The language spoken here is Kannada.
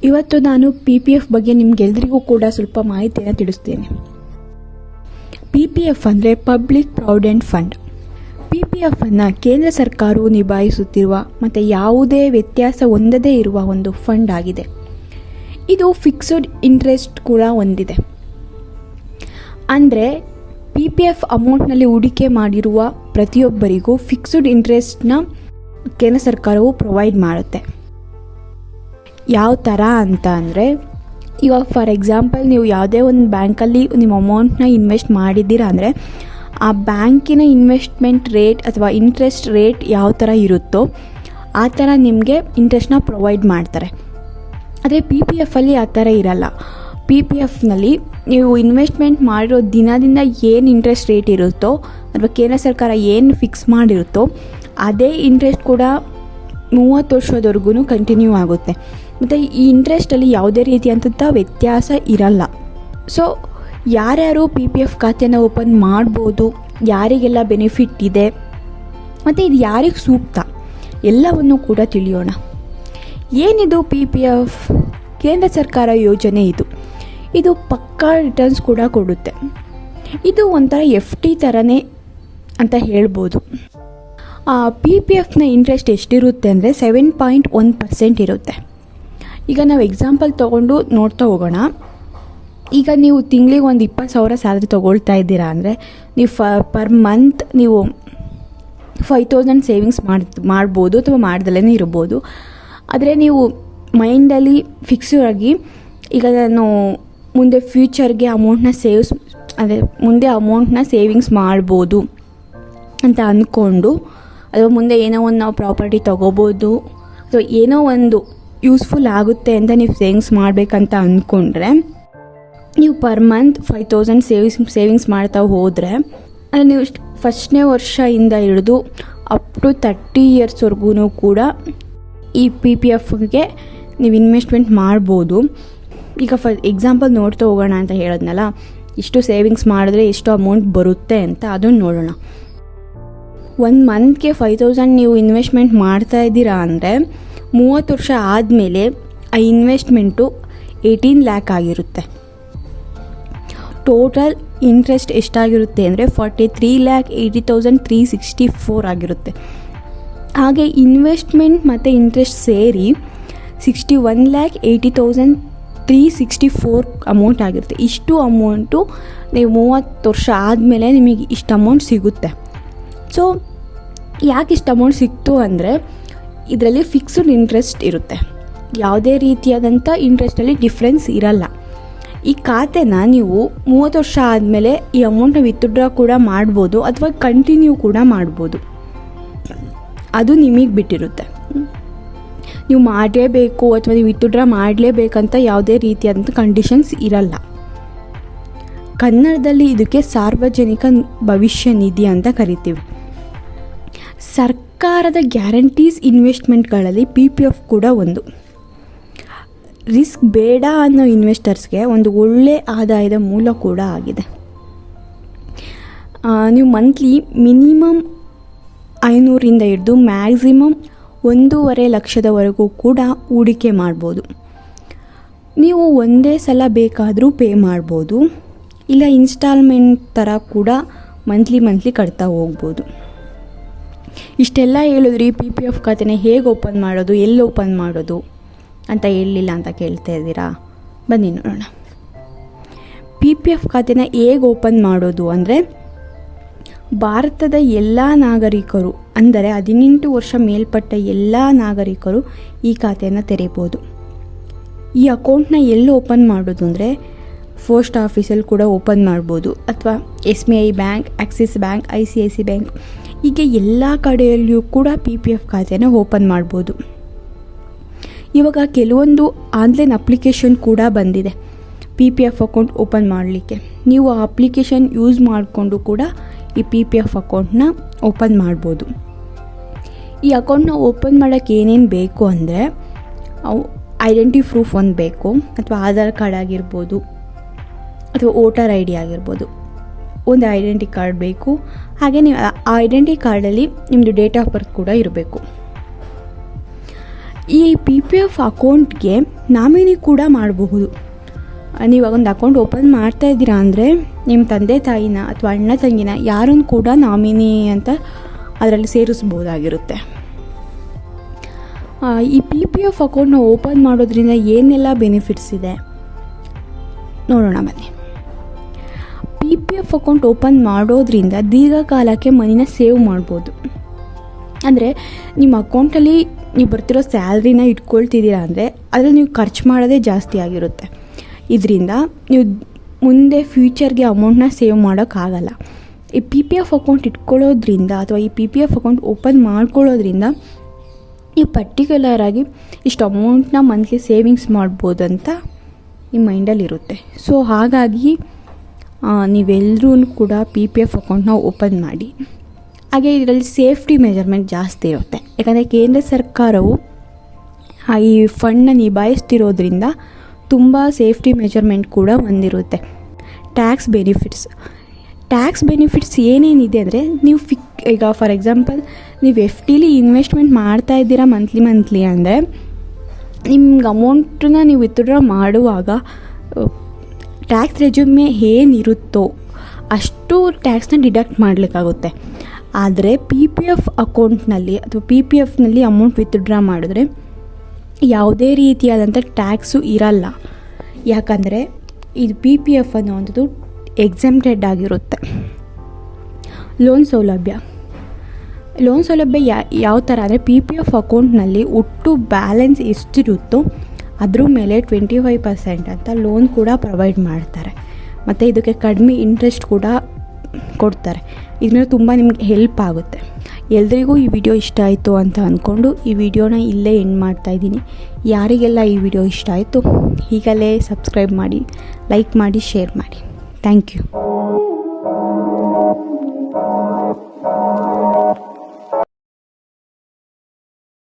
ಇವತ್ತು ನಾನು PPF ಬಗ್ಗೆ ನಿಮ್ಗೆಲ್ರಿಗೂ ಕೂಡ ಸ್ವಲ್ಪ ಮಾಹಿತಿಯನ್ನು ತಿಳಿಸ್ತೇನೆ. PPF ಅಂದರೆ ಪಬ್ಲಿಕ್ ಪ್ರಾವಿಡೆಂಟ್ ಫಂಡ್. PPF ಅನ್ನು ಕೇಂದ್ರ ಸರ್ಕಾರವು ನಿಭಾಯಿಸುತ್ತಿರುವ ಮತ್ತು ಯಾವುದೇ ವ್ಯತ್ಯಾಸ ಹೊಂದದೇ ಇರುವ ಒಂದು ಫಂಡ್ ಆಗಿದೆ. ಇದು ಫಿಕ್ಸ್ಡ್ ಇಂಟ್ರೆಸ್ಟ್ ಕೂಡ ಹೊಂದಿದೆ. ಅಂದರೆ PPF ಅಮೌಂಟ್ನಲ್ಲಿ ಹೂಡಿಕೆ ಮಾಡಿರುವ ಪ್ರತಿಯೊಬ್ಬರಿಗೂ ಫಿಕ್ಸ್ಡ್ ಇಂಟ್ರೆಸ್ಟ್ನ ಕೇಂದ್ರ ಸರ್ಕಾರವು ಪ್ರೊವೈಡ್ ಮಾಡುತ್ತೆ. ಯಾವ ಥರ ಅಂತ ಅಂದರೆ, ಇವಾಗ ಫಾರ್ ಎಕ್ಸಾಂಪಲ್ ನೀವು ಯಾವುದೇ ಒಂದು ಬ್ಯಾಂಕಲ್ಲಿ ನಿಮ್ಮ ಅಮೌಂಟ್ನ ಇನ್ವೆಸ್ಟ್ ಮಾಡಿದ್ದೀರಾ ಅಂದರೆ ಆ ಬ್ಯಾಂಕಿನ ಇನ್ವೆಸ್ಟ್ಮೆಂಟ್ ರೇಟ್ ಅಥವಾ ಇಂಟ್ರೆಸ್ಟ್ ರೇಟ್ ಯಾವ ಥರ ಇರುತ್ತೋ ಆ ಥರ ನಿಮಗೆ ಇಂಟ್ರೆಸ್ಟ್ನ ಪ್ರೊವೈಡ್ ಮಾಡ್ತಾರೆ. ಆದರೆ PPFಲ್ಲಿ ಆ ಥರ ಇರಲ್ಲ. PPFನಲ್ಲಿ ನೀವು ಇನ್ವೆಸ್ಟ್ಮೆಂಟ್ ಮಾಡಿರೋ ದಿನದಿಂದ ಏನು ಇಂಟ್ರೆಸ್ಟ್ ರೇಟ್ ಇರುತ್ತೋ ಅಥವಾ ಕೇಂದ್ರ ಸರ್ಕಾರ ಏನು ಫಿಕ್ಸ್ ಮಾಡಿರುತ್ತೋ ಅದೇ ಇಂಟ್ರೆಸ್ಟ್ ಕೂಡ 30 ವರ್ಷದವರೆಗೂ ಕಂಟಿನ್ಯೂ ಆಗುತ್ತೆ. ಮತ್ತು ಈ ಇಂಟ್ರೆಸ್ಟಲ್ಲಿ ಯಾವುದೇ ರೀತಿಯಂಥ ವ್ಯತ್ಯಾಸ ಇರಲ್ಲ. ಸೊ ಯಾರ್ಯಾರು PPF ಖಾತೆನ ಓಪನ್ ಮಾಡ್ಬೋದು, ಯಾರಿಗೆಲ್ಲ ಬೆನಿಫಿಟ್ ಇದೆ ಮತ್ತು ಇದು ಯಾರಿಗೆ ಸೂಕ್ತ ಎಲ್ಲವನ್ನು ಕೂಡ ತಿಳಿಯೋಣ. ಏನಿದು PPF? ಕೇಂದ್ರ ಸರ್ಕಾರ ಯೋಜನೆ ಇದು ಪಕ್ಕಾ ರಿಟರ್ನ್ಸ್ ಕೂಡ ಕೊಡುತ್ತೆ. ಇದು ಒಂಥರ FD ಥರನೇ ಅಂತ ಹೇಳ್ಬೋದು. PPFನ ಇಂಟ್ರೆಸ್ಟ್ ಎಷ್ಟಿರುತ್ತೆ ಅಂದರೆ 7.1% ಇರುತ್ತೆ. ಈಗ ನಾವು ಎಕ್ಸಾಂಪಲ್ ತೊಗೊಂಡು ನೋಡ್ತಾ ಹೋಗೋಣ. ಈಗ ನೀವು ತಿಂಗಳಿಗೆ ಒಂದು 20,000 ಸ್ಯಾಲ್ರಿ ತೊಗೊಳ್ತಾ ಇದ್ದೀರಾ ಅಂದರೆ ನೀವು ಪರ್ ಮಂತ್ ನೀವು 5,000 ಸೇವಿಂಗ್ಸ್ ಮಾಡ್ಬೋದು ಅಥವಾ ಮಾಡ್ದಲೇ ಇರ್ಬೋದು. ಆದರೆ ನೀವು ಮೈಂಡಲ್ಲಿ ಫಿಕ್ಸ್ ಆಗಿ ಈಗ ನಾನು ಮುಂದೆ ಫ್ಯೂಚರ್ಗೆ ಅಮೌಂಟ್ನ ಸೇವಿಂಗ್ಸ್ ಮಾಡ್ಬೋದು ಅಂತ ಅಂದ್ಕೊಂಡು, ಅಥವಾ ಮುಂದೆ ಏನೋ ಒಂದು ನಾವು ಪ್ರಾಪರ್ಟಿ ತೊಗೋಬೋದು ಅಥವಾ ಏನೋ ಒಂದು ಯೂಸ್ಫುಲ್ ಆಗುತ್ತೆ ಅಂತ ನೀವು ಸೇವಿಂಗ್ಸ್ ಮಾಡಬೇಕಂತ ಅಂದ್ಕೊಂಡ್ರೆ ನೀವು ಪರ್ ಮಂತ್ 5,000 ಸೇವಿಂಗ್ಸ್ ಮಾಡ್ತಾ ಹೋದರೆ ಅಂದರೆ ನೀವು ಫಸ್ಟ್ನೇ ವರ್ಷದಿಂದ ಹಿಡಿದು ಅಪ್ ಟು 30 ಇಯರ್ಸ್ವರೆಗೂ ಕೂಡ ಈ PPFಗೆ ನೀವು ಇನ್ವೆಸ್ಟ್ಮೆಂಟ್ ಮಾಡ್ಬೋದು. ಈಗ ಫಾರ್ ಎಕ್ಸಾಂಪಲ್ ನೋಡ್ತಾ ಹೋಗೋಣ ಅಂತ ಹೇಳಿದ್ನಲ್ಲ, ಇಷ್ಟು ಸೇವಿಂಗ್ಸ್ ಮಾಡಿದ್ರೆ ಎಷ್ಟು ಅಮೌಂಟ್ ಬರುತ್ತೆ ಅಂತ ಅದನ್ನು ನೋಡೋಣ. 1 ಮಂತ್ಗೆ 5,000 ನೀವು ಇನ್ವೆಸ್ಟ್ಮೆಂಟ್ ಮಾಡ್ತಾ ಇದ್ದೀರಾ ಅಂದರೆ 30 ವರ್ಷ ಆದಮೇಲೆ ಆ ಇನ್ವೆಸ್ಟ್ಮೆಂಟು 18 lakh ಆಗಿರುತ್ತೆ. ಟೋಟಲ್ ಇಂಟ್ರೆಸ್ಟ್ ಎಷ್ಟಾಗಿರುತ್ತೆ ಅಂದರೆ 43,80,364 ಆಗಿರುತ್ತೆ. ಹಾಗೆ ಇನ್ವೆಸ್ಟ್ಮೆಂಟ್ ಮತ್ತು ಇಂಟ್ರೆಸ್ಟ್ ಸೇರಿ 61,80,364 ಅಮೌಂಟ್ ಆಗಿರುತ್ತೆ. ಇಷ್ಟು ಅಮೌಂಟು ನೀವು 30 ವರ್ಷ ಆದಮೇಲೆ ನಿಮಗೆ ಇಷ್ಟು ಅಮೌಂಟ್ ಸಿಗುತ್ತೆ. ಸೊ ಯಾಕೆ ಇಷ್ಟು ಅಮೌಂಟ್ ಸಿಕ್ತು ಅಂದರೆ ಇದರಲ್ಲಿ ಫಿಕ್ಸ್ಡ್ ಇಂಟ್ರೆಸ್ಟ್ ಇರುತ್ತೆ. ಯಾವುದೇ ರೀತಿಯಾದಂಥ ಇಂಟ್ರೆಸ್ಟಲ್ಲಿ ಡಿಫ್ರೆನ್ಸ್ ಇರಲ್ಲ. ಈ ಖಾತೆನ ನೀವು 30 ವರ್ಷ ಆದಮೇಲೆ ಈ ಅಮೌಂಟ್ನ ವಿತ್ಡ್ರಾ ಕೂಡ ಮಾಡ್ಬೋದು ಅಥವಾ ಕಂಟಿನ್ಯೂ ಕೂಡ ಮಾಡ್ಬೋದು. ಅದು ನಿಮಗೆ ಬಿಟ್ಟಿರುತ್ತೆ. ನೀವು ಮಾಡಲೇಬೇಕು ಅಥವಾ ನೀವು ವಿತ್ಡ್ರಾ ಮಾಡಲೇಬೇಕಂತ ಯಾವುದೇ ರೀತಿಯಾದಂಥ ಕಂಡೀಷನ್ಸ್ ಇರಲ್ಲ. ಕನ್ನಡದಲ್ಲಿ ಇದಕ್ಕೆ ಸಾರ್ವಜನಿಕ ಭವಿಷ್ಯ ನಿಧಿ ಅಂತ ಕರಿತೀವಿ. ಸರ್ಕಾರದ ಗ್ಯಾರಂಟೀಸ್ ಇನ್ವೆಸ್ಟ್ಮೆಂಟ್ಗಳಲ್ಲಿ PPF ಕೂಡ ಒಂದು. ರಿಸ್ಕ್ ಬೇಡ ಅನ್ನೋ ಇನ್ವೆಸ್ಟರ್ಸ್ಗೆ ಒಂದು ಒಳ್ಳೆ ಆದಾಯದ ಮೂಲ ಕೂಡ ಆಗಿದೆ. ನೀವು ಮಂತ್ಲಿ ಮಿನಿಮಮ್ 500ರಿಂದ ಹಿಡಿದು ಮ್ಯಾಕ್ಸಿಮಮ್ 1.5 ಲಕ್ಷದವರೆಗೂ ಕೂಡ ಹೂಡಿಕೆ ಮಾಡ್ಬೋದು. ನೀವು ಒಂದೇ ಸಲ ಬೇಕಾದರೂ ಪೇ ಮಾಡ್ಬೋದು, ಇಲ್ಲ ಇನ್ಸ್ಟಾಲ್ಮೆಂಟ್ ಥರ ಕೂಡ ಮಂತ್ಲಿ ಕಟ್ತಾ ಹೋಗ್ಬೋದು. ಇಷ್ಟೆಲ್ಲ ಹೇಳಿದ್ರಿ, PPF ಖಾತೆನ ಹೇಗೆ ಓಪನ್ ಮಾಡೋದು, ಎಲ್ಲಿ ಓಪನ್ ಮಾಡೋದು ಅಂತ ಹೇಳಲಿಲ್ಲ ಅಂತ ಕೇಳ್ತಾ ಇದ್ದೀರಾ. ಬನ್ನಿ ನೋಡೋಣ. PPF ಖಾತೆನ ಹೇಗೆ ಓಪನ್ ಮಾಡೋದು ಅಂದರೆ, ಭಾರತದ ಎಲ್ಲ ನಾಗರಿಕರು ಅಂದರೆ 18 ವರ್ಷ ಮೇಲ್ಪಟ್ಟ ಎಲ್ಲ ನಾಗರಿಕರು ಈ ಖಾತೆಯನ್ನು ತೆರೀಬೋದು. ಈ ಅಕೌಂಟ್ನ ಎಲ್ಲಿ ಓಪನ್ ಮಾಡೋದು ಅಂದರೆ ಪೋಸ್ಟ್ ಆಫೀಸಲ್ಲಿ ಕೂಡ ಓಪನ್ ಮಾಡ್ಬೋದು, ಅಥವಾ SBI bank, Axis bank, ICICI bank, ಹೀಗೆ ಎಲ್ಲ ಕಡೆಯಲ್ಲಿಯೂ ಕೂಡ PPF ಖಾತೆನ ಓಪನ್ ಮಾಡ್ಬೋದು. ಇವಾಗ ಕೆಲವೊಂದು ಆನ್ಲೈನ್ ಅಪ್ಲಿಕೇಶನ್ ಕೂಡ ಬಂದಿದೆ PPF ಅಕೌಂಟ್ ಓಪನ್ ಮಾಡಲಿಕ್ಕೆ. ನೀವು ಆ ಅಪ್ಲಿಕೇಶನ್ ಯೂಸ್ ಮಾಡಿಕೊಂಡು ಕೂಡ ಈ PPF ಅಕೌಂಟ್ನ ಓಪನ್ ಮಾಡ್ಬೋದು. ಈ ಅಕೌಂಟ್ನ ಓಪನ್ ಮಾಡೋಕ್ಕೆ ಏನೇನು ಬೇಕು ಅಂದರೆ, ಐಡೆಂಟಿ ಪ್ರೂಫ್ ಒಂದು ಬೇಕು, ಅಥವಾ ಆಧಾರ್ ಕಾರ್ಡ್ ಆಗಿರ್ಬೋದು ಅಥವಾ ವೋಟರ್ ID ಆಗಿರ್ಬೋದು. ಒಂದು ಐಡೆಂಟಿ ಕಾರ್ಡ್ ಬೇಕು. ಹಾಗೆ ನೀವು ಆ ಐಡೆಂಟಿ ಕಾರ್ಡಲ್ಲಿ ನಿಮ್ಮದು ಡೇಟ್ ಆಫ್ ಬರ್ತ್ ಕೂಡ ಇರಬೇಕು. ಈ PPF ಅಕೌಂಟ್ಗೆ ನಾಮಿನಿ ಕೂಡ ಮಾಡಬಹುದು. ನೀವು ಒಂದು ಅಕೌಂಟ್ ಓಪನ್ ಮಾಡ್ತಾ ಇದ್ದೀರಾ ಅಂದರೆ ನಿಮ್ಮ ತಂದೆ ತಾಯಿನ ಅಥವಾ ಅಣ್ಣ ತಂಗಿನ ಯಾರನ್ನು ಕೂಡ ನಾಮಿನಿ ಅಂತ ಅದರಲ್ಲಿ ಸೇರಿಸ್ಬೋದಾಗಿರುತ್ತೆ. ಈ PPF ಅಕೌಂಟ್ನ ಓಪನ್ ಮಾಡೋದ್ರಿಂದ ಏನೆಲ್ಲ ಬೆನಿಫಿಟ್ಸ್ ಇದೆ ನೋಡೋಣ ಬನ್ನಿ. PPF ಅಕೌಂಟ್ ಓಪನ್ ಮಾಡೋದ್ರಿಂದ ದೀರ್ಘಕಾಲಕ್ಕೆ ಮನಿನ ಸೇವ್ ಮಾಡ್ಬೋದು. ಅಂದರೆ ನಿಮ್ಮ ಅಕೌಂಟಲ್ಲಿ ನೀವು ಬರ್ತಿರೋ ಸ್ಯಾಲ್ರಿನ ಇಟ್ಕೊಳ್ತಿದ್ದೀರಾ ಅಂದರೆ ಅದರಲ್ಲಿ ನೀವು ಖರ್ಚು ಮಾಡೋದೇ ಜಾಸ್ತಿ ಆಗಿರುತ್ತೆ. ಇದರಿಂದ ನೀವು ಮುಂದೆ ಫ್ಯೂಚರ್ಗೆ ಅಮೌಂಟ್ನ ಸೇವ್ ಮಾಡೋಕ್ಕಾಗಲ್ಲ. ಈ PPF ಅಕೌಂಟ್ ಇಟ್ಕೊಳ್ಳೋದ್ರಿಂದ ಅಥವಾ ಈ PPF ಅಕೌಂಟ್ ಓಪನ್ ಮಾಡ್ಕೊಳ್ಳೋದ್ರಿಂದ ನೀವು ಪರ್ಟಿಕ್ಯುಲರಾಗಿ ಇಷ್ಟು ಅಮೌಂಟ್ನ ಮಂತ್ಲಿ ಸೇವಿಂಗ್ಸ್ ಮಾಡ್ಬೋದಂತ ನಿಮ್ಮ ಮೈಂಡಲ್ಲಿರುತ್ತೆ. ಸೊ ಹಾಗಾಗಿ ನೀವೆಲ್ಲರೂ ಕೂಡ PPF ಅಕೌಂಟ್ನ ಓಪನ್ ಮಾಡಿ. ಹಾಗೆ ಇದರಲ್ಲಿ ಸೇಫ್ಟಿ ಮೆಜರ್ಮೆಂಟ್ ಜಾಸ್ತಿ ಇರುತ್ತೆ. ಯಾಕಂದರೆ ಕೇಂದ್ರ ಸರ್ಕಾರವು ಈ ಫಂಡ್ನ ನಿಭಾಯಿಸ್ತಿರೋದ್ರಿಂದ ತುಂಬ ಸೇಫ್ಟಿ ಮೆಜರ್ಮೆಂಟ್ ಕೂಡ ಹೊಂದಿರುತ್ತೆ. ಟ್ಯಾಕ್ಸ್ ಬೆನಿಫಿಟ್ಸ್ ಏನೇನಿದೆ ಅಂದರೆ ನೀವು ಈಗ ಫಾರ್ ಎಕ್ಸಾಂಪಲ್ ನೀವು FDಲಿ ಇನ್ವೆಸ್ಟ್ಮೆಂಟ್ ಮಾಡ್ತಾ ಇದ್ದೀರಾ ಮಂತ್ಲಿ ಅಂದರೆ ನಿಮ್ಗೆ ಅಮೌಂಟನ್ನ ನೀವು ವಿತ್ಡ್ರಾ ಮಾಡುವಾಗ ಟ್ಯಾಕ್ಸ್ ರೆಜ್ಯೂಮೆ ಏನಿರುತ್ತೋ ಅಷ್ಟು ಟ್ಯಾಕ್ಸ್ನ ಡಿಡಕ್ಟ್ ಮಾಡಲಿಕ್ಕಾಗುತ್ತೆ. ಆದರೆ PPF ಅಕೌಂಟ್ನಲ್ಲಿ ಅಥವಾ PPFನಲ್ಲಿ ಅಮೌಂಟ್ ವಿತ್ಡ್ರಾ ಮಾಡಿದ್ರೆ ಯಾವುದೇ ರೀತಿಯಾದಂಥ ಟ್ಯಾಕ್ಸು ಇರಲ್ಲ. ಯಾಕಂದರೆ ಇದು PPF ಅನ್ನೋವಂಥದ್ದು ಎಕ್ಸೆಂಪ್ಟೆಡ್ ಆಗಿರುತ್ತೆ. ಲೋನ್ ಸೌಲಭ್ಯ ಯಾವ ಥರ ಅಂದರೆ PPF ಅಕೌಂಟ್ನಲ್ಲಿ ಒಟ್ಟು ಬ್ಯಾಲೆನ್ಸ್ ಎಷ್ಟಿರುತ್ತೋ ಅದ್ರ ಮೇಲೆ 25% ಅಂತ ಲೋನ್ ಕೂಡ ಪ್ರೊವೈಡ್ ಮಾಡ್ತಾರೆ. ಮತ್ತು ಇದಕ್ಕೆ ಕಡಿಮೆ ಇಂಟ್ರೆಸ್ಟ್ ಕೂಡ ಕೊಡ್ತಾರೆ. ಇದರಿಂದ ತುಂಬ ನಿಮಗೆ ಹೆಲ್ಪ್ ಆಗುತ್ತೆ. ಎಲ್ರಿಗೂ ಈ ವಿಡಿಯೋ ಇಷ್ಟ ಆಯಿತು ಅಂತ ಅಂದ್ಕೊಂಡು ಈ ವಿಡಿಯೋನ ಇಲ್ಲೇ ಎಂಡ್ ಮಾಡ್ತಾಯಿದ್ದೀನಿ. ಯಾರಿಗೆಲ್ಲ ಈ ವಿಡಿಯೋ ಇಷ್ಟ ಆಯಿತು ಈಗಲೇ ಸಬ್ಸ್ಕ್ರೈಬ್ ಮಾಡಿ, ಲೈಕ್ ಮಾಡಿ, ಶೇರ್ ಮಾಡಿ. Thank you.